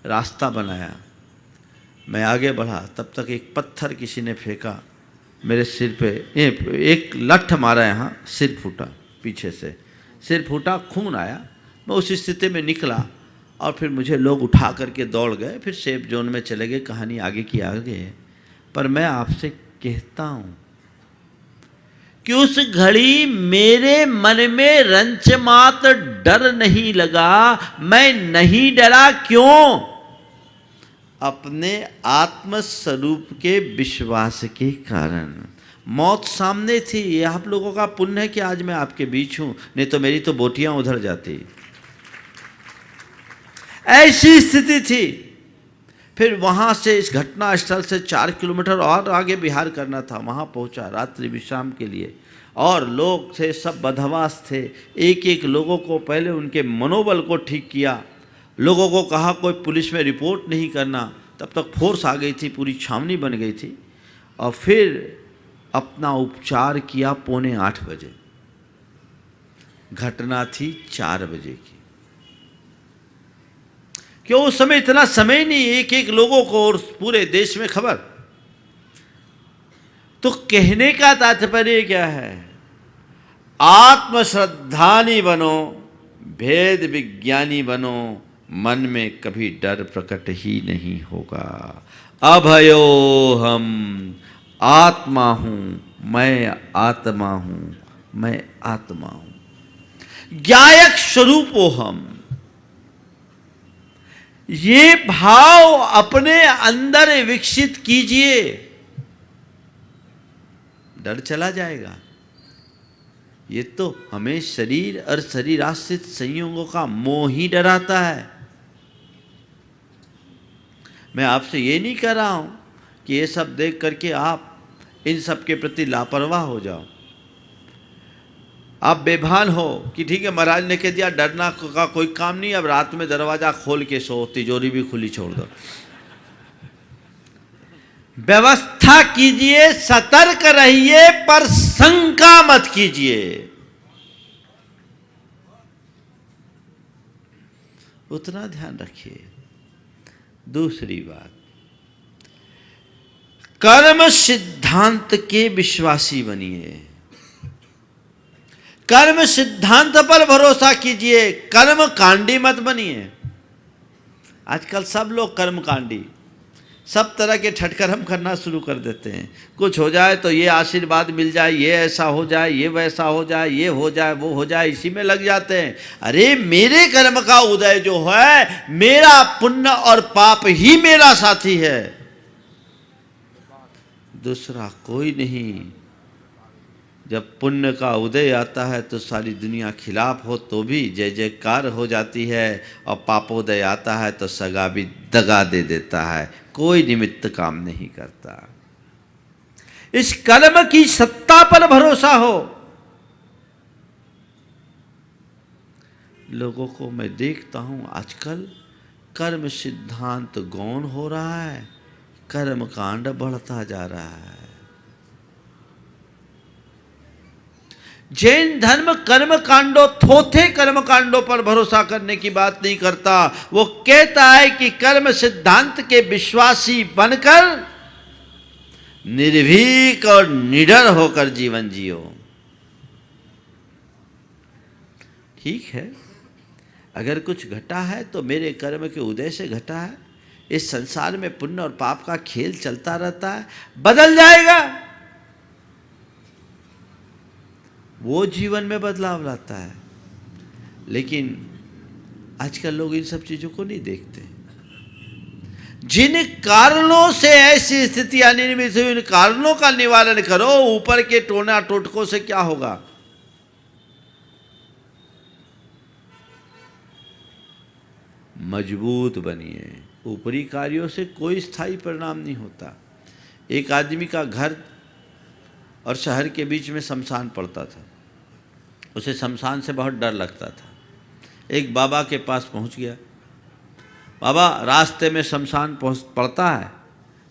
रास्ता बनाया। मैं आगे बढ़ा, तब तक एक पत्थर किसी ने फेंका मेरे सिर पे। एक लठ मारा, यहाँ सिर फूटा, पीछे से सिर फूटा, खून आया। मैं उस स्थिति में निकला और फिर मुझे लोग उठा करके दौड़ गए। फिर सेफ जोन में चले गए। कहानी आगे की आगे है। पर मैं आपसे कहता हूँ कि उस घड़ी मेरे मन में रंच मात्र डर नहीं लगा। मैं नहीं डरा। क्यों? अपने आत्म स्वरूप के विश्वास के कारण। मौत सामने थी। ये आप लोगों का पुण्य है कि आज मैं आपके बीच हूं, नहीं तो मेरी तो बोटियां उधर जाती। ऐसी स्थिति थी। फिर वहां से, इस घटना स्थल से 4 किलोमीटर और आगे बिहार करना था। वहां पहुंचा रात्रि विश्राम के लिए, और लोग थे सब बदहवास थे। एक एक लोगों को पहले उनके मनोबल को ठीक किया। लोगों को कहा कोई पुलिस में रिपोर्ट नहीं करना। तब तक फोर्स आ गई थी, पूरी छावनी बन गई थी। और फिर अपना उपचार किया 7:45 बजे। घटना थी 4 बजे की। क्यों? उस समय इतना समय नहीं, एक एक लोगों को और पूरे देश में खबर। तो कहने का तात्पर्य क्या है? आत्मश्रद्धानी बनो, भेद विज्ञानी बनो, मन में कभी डर प्रकट ही नहीं होगा। अभयो हम, आत्मा हूं, मैं आत्मा हूं, मैं आत्मा हूं। ज्ञायक स्वरूपो हम। ये भाव अपने अंदर विकसित कीजिए, डर चला जाएगा। ये तो हमें शरीर और शरीराश्रित संयोगों का मोह ही डराता है। मैं आपसे ये नहीं कह रहा हूं कि ये सब देख करके आप इन सब के प्रति लापरवाह हो जाओ, आप बेभान हो कि ठीक है महाराज ने कह दिया, डरना का कोई काम नहीं। अब रात में दरवाजा खोल के सो, तिजोरी भी खुली छोड़ दो। व्यवस्था कीजिए, सतर्क रहिए, पर शंका मत कीजिए। उतना ध्यान रखिए। दूसरी बात, कर्म सिद्धांत के विश्वासी बनिए। कर्म सिद्धांत पर भरोसा कीजिए, कर्म कांडी मत बनिए। आजकल सब लोग कर्म कांडी, सब तरह के ठटकरम करना शुरू कर देते हैं। कुछ हो जाए तो ये आशीर्वाद मिल जाए, ये ऐसा हो जाए, ये वैसा हो जाए, ये हो जाए, वो हो जाए, इसी में लग जाते हैं। अरे मेरे कर्म का उदय जो है, मेरा पुण्य और पाप ही मेरा साथी है, दूसरा कोई नहीं। जब पुण्य का उदय आता है तो सारी दुनिया खिलाफ हो तो भी जय जयकार हो जाती है, और पापोदय आता है तो सगा भी दगा दे देता है, कोई निमित्त काम नहीं करता। इस कर्म की सत्ता पर भरोसा हो। लोगों को मैं देखता हूं आजकल कर्म सिद्धांत गौण हो रहा है, कर्म कांड बढ़ता जा रहा है। जैन धर्म कर्म कांडों, थोथे कर्म कांडों पर भरोसा करने की बात नहीं करता। वो कहता है कि कर्म सिद्धांत के विश्वासी बनकर निर्भीक और निडर होकर जीवन जियो। ठीक है, अगर कुछ घटा है तो मेरे कर्म के उदय से घटा है। इस संसार में पुण्य और पाप का खेल चलता रहता है, बदल जाएगा। वो जीवन में बदलाव लाता है। लेकिन आजकल लोग इन सब चीजों को नहीं देखते। जिन कारणों से ऐसी स्थितियां निर्मित हुई, उन कारणों का निवारण करो। ऊपर के टोना टोटकों से क्या होगा? मजबूत बनिए। ऊपरी कार्यों से कोई स्थायी परिणाम नहीं होता। एक आदमी का घर और शहर के बीच में शमशान पड़ता था। उसे शमशान से बहुत डर लगता था। एक बाबा के पास पहुंच गया। बाबा, रास्ते में शमशान पड़ता है,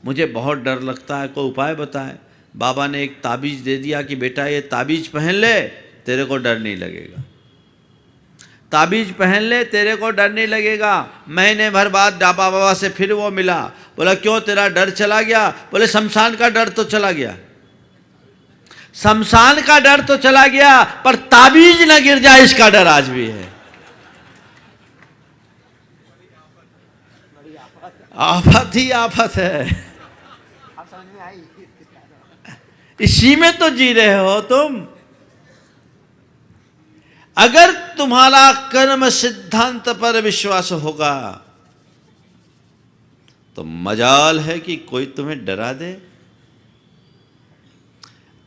मुझे बहुत डर लगता है, कोई उपाय बताएं। बाबा ने एक ताबीज़ दे दिया कि बेटा ये ताबीज़ पहन ले, तेरे को डर नहीं लगेगा। ताबीज़ पहन ले, तेरे को डर नहीं लगेगा। महीने भर बाद बाबा से फिर वो मिला। बोला, क्यों तेरा डर चला गया? बोले, शमशान का डर तो चला गया। शमशान का डर तो चला गया, पर ताबीज न गिर जाए इसका डर आज भी है। आफत ही आफत है। इसी में तो जी रहे हो तुम। अगर तुम्हारा कर्म सिद्धांत पर विश्वास होगा तो मजाल है कि कोई तुम्हें डरा दे।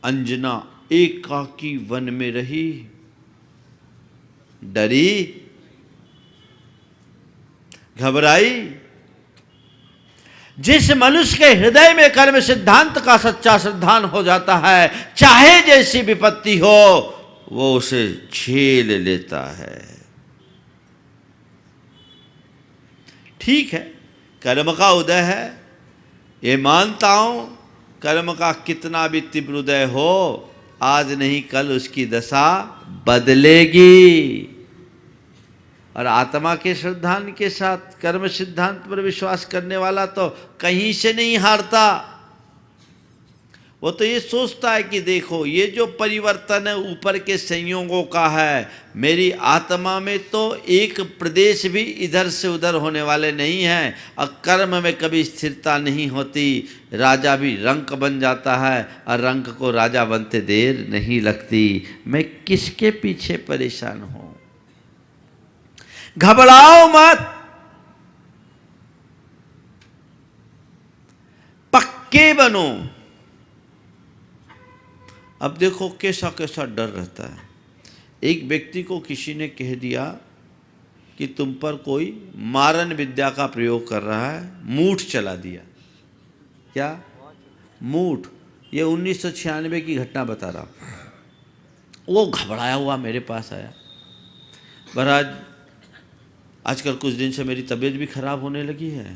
अंजना एकाकी वन में रही, डरी, घबराई। जिस मनुष्य के हृदय में कर्म सिद्धांत का सच्चा श्रद्धान हो जाता है, चाहे जैसी विपत्ति हो वो उसे झेल लेता है। ठीक है, कर्म का उदय है, ये मानता हूं। कर्म का कितना भी तीव्र उदय हो, आज नहीं कल उसकी दशा बदलेगी। और आत्मा के श्रद्धान के साथ कर्म सिद्धांत पर विश्वास करने वाला तो कहीं से नहीं हारता। वो तो ये सोचता है कि देखो, ये जो परिवर्तन है ऊपर के संयोगों का है, मेरी आत्मा में तो एक प्रदेश भी इधर से उधर होने वाले नहीं हैं। और कर्म में कभी स्थिरता नहीं होती। राजा भी रंक बन जाता है, और रंक को राजा बनते देर नहीं लगती। मैं किसके पीछे परेशान हूं? घबराओ मत, पक्के बनो। अब देखो कैसा कैसा डर रहता है। एक व्यक्ति को किसी ने कह दिया कि तुम पर कोई मारन विद्या का प्रयोग कर रहा है, मूठ चला दिया। क्या मूठ? ये 1996 की घटना बता रहा हूँ। वो घबराया हुआ मेरे पास आया। महाराज, आजकल कुछ दिन से मेरी तबीयत भी खराब होने लगी है,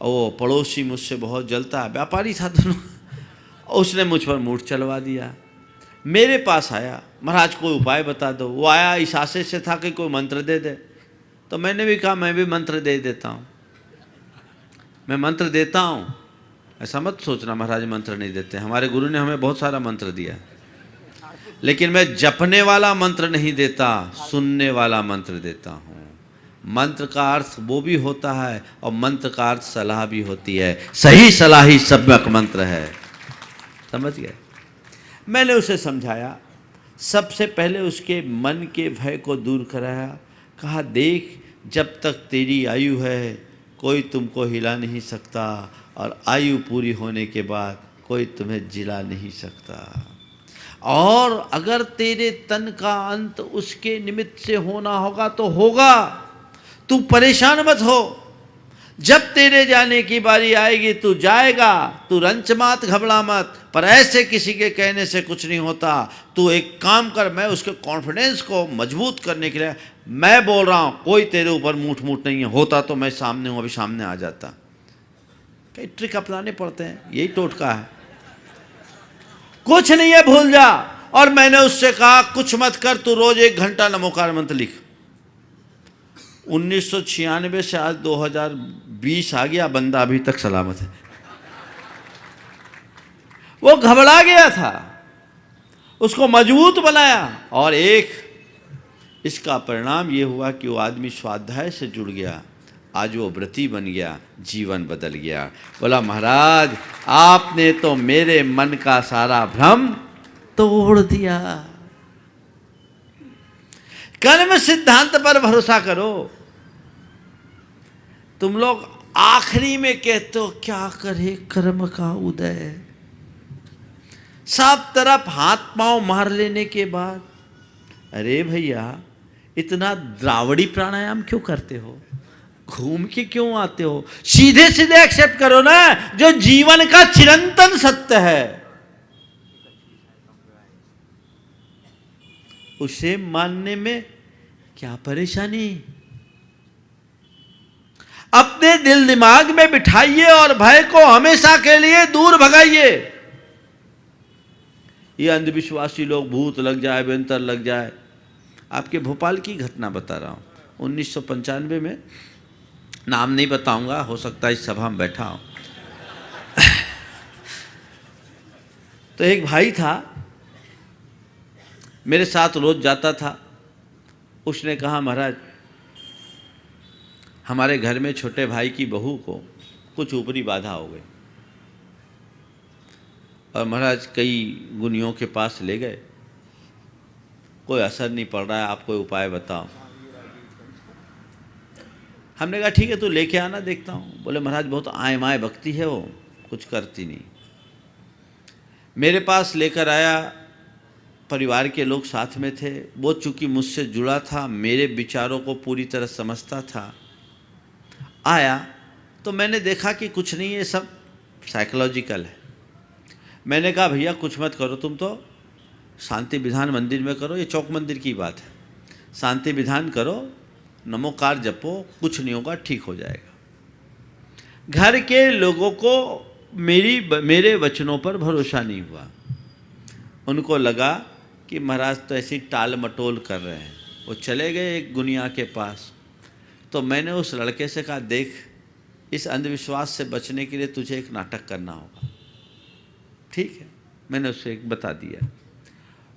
और वो पड़ोसी मुझसे बहुत जलता है, व्यापारी था दोनों। उसने मुझ पर मूठ चलवा दिया। मेरे पास आया, महाराज कोई उपाय बता दो। वो आया इस आशय से था कि कोई मंत्र दे दे। तो मैंने भी कहा मैं भी मंत्र दे देता हूँ, मैं मंत्र देता हूँ। ऐसा मत सोचना महाराज मंत्र नहीं देते, हमारे गुरु ने हमें बहुत सारा मंत्र दिया, लेकिन मैं जपने वाला मंत्र नहीं देता, सुनने वाला मंत्र देता हूँ। मंत्र का अर्थ वो भी होता है, और मंत्र का अर्थ सलाह भी होती है। सही सलाह ही सम्यक मंत्र है। समझ गए? मैंने उसे समझाया। सबसे पहले उसके मन के भय को दूर कराया। कहा, देख, जब तक तेरी आयु है कोई तुमको हिला नहीं सकता, और आयु पूरी होने के बाद कोई तुम्हें जिला नहीं सकता। और अगर तेरे तन का अंत उसके निमित्त से होना होगा तो होगा, तू परेशान मत हो। जब तेरे जाने की बारी आएगी तू जाएगा, तू रंच मत, घबरा मत। पर ऐसे किसी के कहने से कुछ नहीं होता। तू एक काम कर, मैं उसके कॉन्फिडेंस को मजबूत करने के लिए मैं बोल रहा हूँ, कोई तेरे ऊपर मूठ मूठ नहीं है। होता तो मैं सामने हूँ, अभी सामने आ जाता। कई ट्रिक अपनाने पड़ते हैं, यही टोटका है। कुछ नहीं है, भूल जा। और मैंने उससे कहा कुछ मत कर, तू रोज 1 घंटा नमोकार मंत्र लिख। 1996 से आज 2020 आ गया, बंदा अभी तक सलामत है। वो घबरा गया था, उसको मजबूत बनाया। और इसका परिणाम ये हुआ कि वो आदमी स्वाध्याय से जुड़ गया, आज वो व्रती बन गया, जीवन बदल गया। बोला महाराज आपने तो मेरे मन का सारा भ्रम तोड़ दिया। कर्म सिद्धांत पर भरोसा करो। तुम लोग आखिरी में कहते हो क्या करे कर्म का उदय, सब तरफ हाथ पांव मार लेने के बाद। अरे भैया इतना द्रावड़ी प्राणायाम क्यों करते हो, घूम के क्यों आते हो? सीधे सीधे एक्सेप्ट करो ना, जो जीवन का चिरंतन सत्य है उसे मानने में क्या परेशानी। अपने दिल दिमाग में बिठाइए और भय को हमेशा के लिए दूर भगाइए। ये अंधविश्वासी लोग भूत लग जाए, व्यंतर लग जाए। आपके भोपाल की घटना बता रहा हूं। 1995 में, नाम नहीं बताऊंगा, हो सकता है इस सभा में बैठा हूं। तो एक भाई था, मेरे साथ रोज जाता था। उसने कहा महाराज हमारे घर में छोटे भाई की बहू को कुछ ऊपरी बाधा हो गई, और महाराज कई गुनियों के पास ले गए, कोई असर नहीं पड़ रहा है, आप कोई उपाय बताओ। हमने कहा ठीक है तू लेके आना, देखता हूँ। बोले महाराज बहुत आय माय भक्ति है, वो कुछ करती नहीं। मेरे पास लेकर आया, परिवार के लोग साथ में थे। वो चूंकि मुझसे जुड़ा था, मेरे विचारों को पूरी तरह समझता था। आया तो मैंने देखा कि कुछ नहीं, ये सब साइकोलॉजिकल है। मैंने कहा भैया कुछ मत करो, तुम तो शांति विधान मंदिर में करो, ये चौक मंदिर की बात है। शांति विधान करो, नमोकार जपो, कुछ नहीं होगा, ठीक हो जाएगा। घर के लोगों को मेरे वचनों पर भरोसा नहीं हुआ। उनको लगा कि महाराज तो ऐसी टाल मटोल कर रहे हैं। वो चले गए एक गुनिया के पास। तो मैंने उस लड़के से कहा देख, इस अंधविश्वास से बचने के लिए तुझे एक नाटक करना होगा। ठीक है, मैंने उससे एक बता दिया।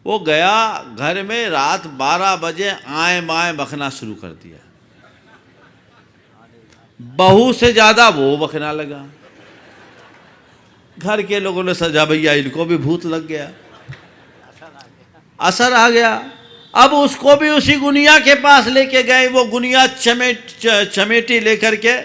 वो गया घर में, रात 12 बजे आए बाएं बकना शुरू कर दिया। बहू से ज्यादा वो बकना लगा। घर के लोगों ने सजा भैया इनको भी भूत लग गया, असर आ गया। अब उसको भी उसी गुनिया के पास लेके गए। वो गुनिया चमेटी लेकर के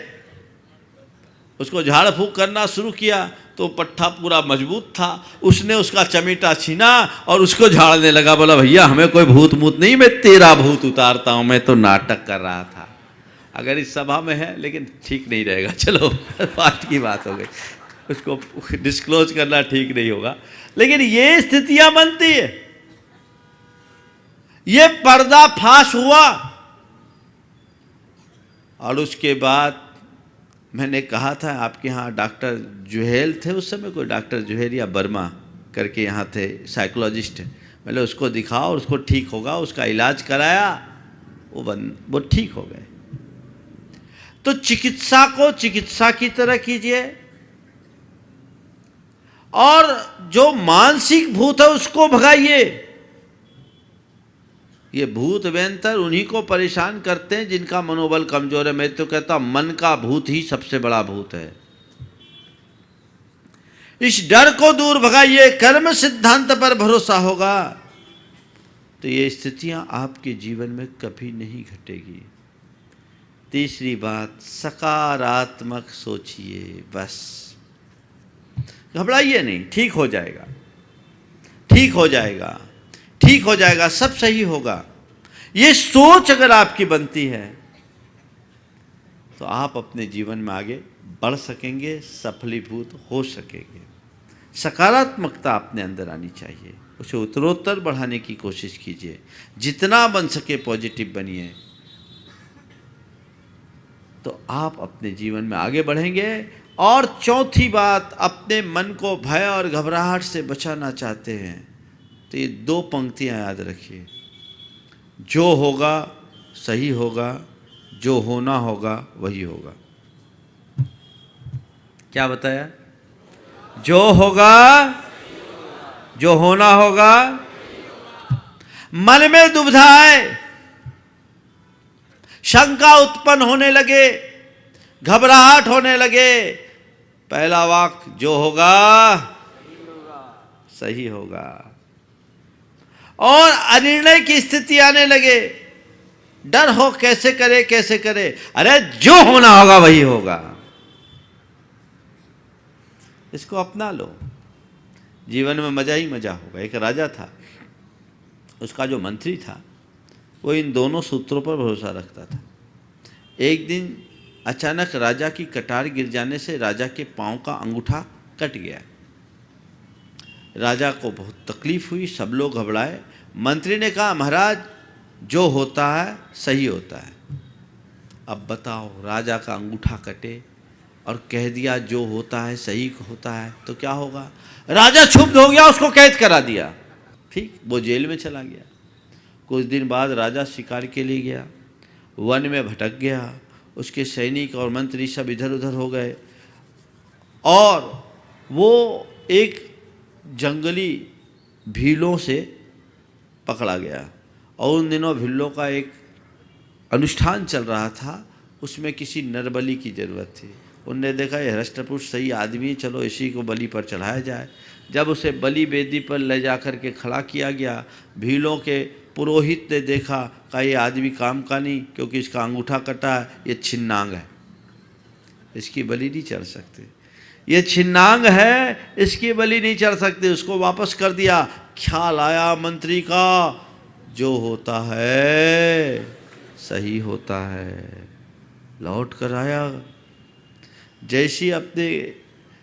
उसको झाड़ फूक करना शुरू किया। तो पट्ठा पूरा मजबूत था। उसने उसका चमेटा छीना और उसको झाड़ने लगा। बोला भैया हमें कोई भूत मूत नहीं, मैं तेरा भूत उतारता हूं, मैं तो नाटक कर रहा था। अगर इस सभा में है, लेकिन ठीक नहीं रहेगा। चलो बात की बात हो गई, उसको डिस्क्लोज करना ठीक नहीं होगा। लेकिन ये स्थितियां बनती है। ये पर्दा फाश हुआ। और उसके बाद मैंने कहा था आपके यहाँ डॉक्टर जुहेल थे उस समय, कोई डॉक्टर जुहेल या वर्मा करके यहाँ थे, साइकोलॉजिस्ट। मैंने उसको दिखाओ, उसको ठीक होगा। उसका इलाज कराया, वो ठीक हो गए। तो चिकित्सा को चिकित्सा की तरह कीजिए, और जो मानसिक भूत है उसको भगाइए। ये भूत व्यंतर उन्हीं को परेशान करते हैं जिनका मनोबल कमजोर है। मैं तो कहता हूं मन का भूत ही सबसे बड़ा भूत है। इस डर को दूर भगाइए, कर्म सिद्धांत पर भरोसा होगा तो ये स्थितियां आपके जीवन में कभी नहीं घटेगी। तीसरी बात, सकारात्मक सोचिए। बस घबराइए नहीं, ठीक हो जाएगा, ठीक हो जाएगा, ठीक हो जाएगा, सब सही होगा। ये सोच अगर आपकी बनती है तो आप अपने जीवन में आगे बढ़ सकेंगे, सफलीभूत हो सकेंगे। सकारात्मकता अपने अंदर आनी चाहिए, उसे उत्तरोत्तर बढ़ाने की कोशिश कीजिए, जितना बन सके पॉजिटिव बनिए, तो आप अपने जीवन में आगे बढ़ेंगे। और चौथी बात, अपने मन को भय और घबराहट से बचाना चाहते हैं तो ये 2 पंक्तियां याद रखिए, जो होगा सही होगा, जो होना होगा वही होगा। क्या बताया? जो होगा, जो होना होगा। मन में दुविधा आए, शंका उत्पन्न होने लगे, घबराहट होने लगे, पहला वाक्य जो होगा सही होगा। और अनिर्णय की स्थिति आने लगे, डर हो, कैसे करे कैसे करे, अरे जो होना होगा वही होगा। इसको अपना लो, जीवन में मजा ही मजा होगा। एक राजा था, उसका जो मंत्री था वो इन दोनों सूत्रों पर भरोसा रखता था। एक दिन अचानक राजा की कटार गिर जाने से राजा के पांव का अंगूठा कट गया। राजा को बहुत तकलीफ हुई, सब लोग घबराए। मंत्री ने कहा, महाराज जो होता है सही होता है। अब बताओ, राजा का अंगूठा कटे और कह दिया जो होता है सही होता है तो क्या होगा? राजा क्षुब्ध हो गया, उसको कैद करा दिया। ठीक, वो जेल में चला गया। कुछ दिन बाद राजा शिकार के लिए गया, वन में भटक गया। उसके सैनिक और मंत्री सब इधर उधर हो गए और वो एक जंगली भीलों से पकड़ा गया। और उन दिनों भीलों का एक अनुष्ठान चल रहा था, उसमें किसी नरबलि की ज़रूरत थी। उनने देखा ये हृष्टपुष्ट सही आदमी, चलो इसी को बलि पर चढ़ाया जाए। जब उसे बलि वेदी पर ले जाकर के खड़ा किया गया, भीलों के पुरोहित ने देखा, कहा ये आदमी काम का नहीं, क्योंकि इसका अंगूठा कटा है, ये छिन्नांग है, इसकी बलि नहीं चढ़ सकते। ये छिन्नांग है, इसकी बलि नहीं चढ़ सकते। उसको वापस कर दिया। ख्याल आया मंत्री का, जो होता है सही होता है। लौट कर आया, जैसी अपने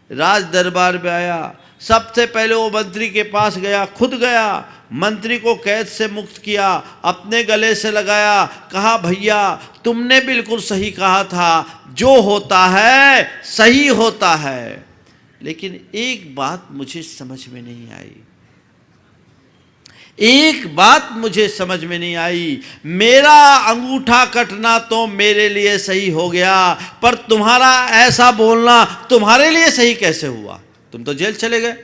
राज दरबार में आया, सबसे पहले वो मंत्री के पास गया, खुद गया, मंत्री को कैद से मुक्त किया, अपने गले से लगाया, कहा भैया तुमने बिल्कुल सही कहा था, जो होता है सही होता है। लेकिन एक बात मुझे समझ में नहीं आई, एक बात मुझे समझ में नहीं आई। मेरा अंगूठा कटना तो मेरे लिए सही हो गया, पर तुम्हारा ऐसा बोलना तुम्हारे लिए सही कैसे हुआ? तुम तो जेल चले गए।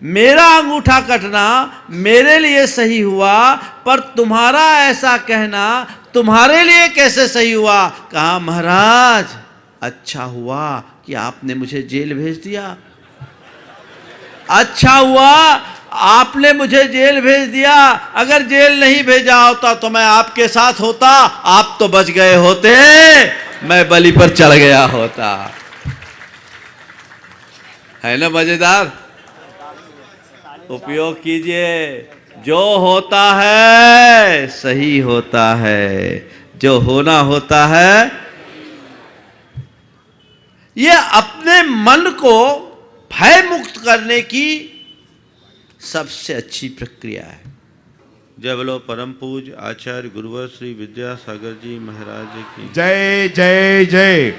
मेरा अंगूठा कटना मेरे लिए सही हुआ, पर तुम्हारा ऐसा कहना तुम्हारे लिए कैसे सही हुआ? कहा महाराज अच्छा हुआ कि आपने मुझे जेल भेज दिया, अच्छा हुआ आपने मुझे जेल भेज दिया। अगर जेल नहीं भेजा होता तो मैं आपके साथ होता, आप तो बच गए होते, मैं बलि पर चढ़ गया होता। है ना मजेदार? उपयोग कीजिए। जो होता है सही होता है, जो होना होता है। ये अपने मन को भय मुक्त करने की सबसे अच्छी प्रक्रिया है। जय बोलो परम पूज्य आचार्य गुरुवर श्री विद्यासागर जी महाराज की
जय जय जय।